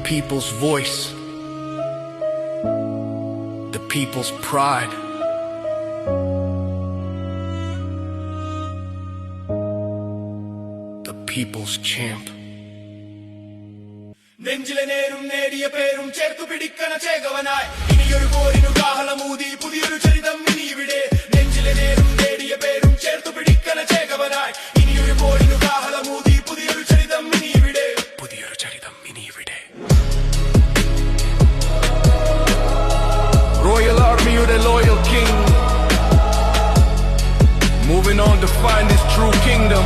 people's voice, the people's pride. The people's champ. നെഞ്ചിലെ നേരും നേടിയ പേരും ചേർത്തു പിടിക്കണ ചേകവനായി ഇനിയൊരു പോരിനു കാഹളമൂതി പുതിയൊരു ചരിതം ഇനി ഇവിടെ. നെഞ്ചിലെ നേരും നേടിയ പേരും ചേർത്തു പിടിക്കണ ചേകവനായി ഇനിയൊരു പോരിനു കാഹളമൂതി പുതിയൊരു ചരിതം ഇനി ഇവിടെ. പുതിയൊരു ചരിതം ഇനി ഇവിടെ. Royal Armyയുടെ loyal king, moving on to find his true kingdom.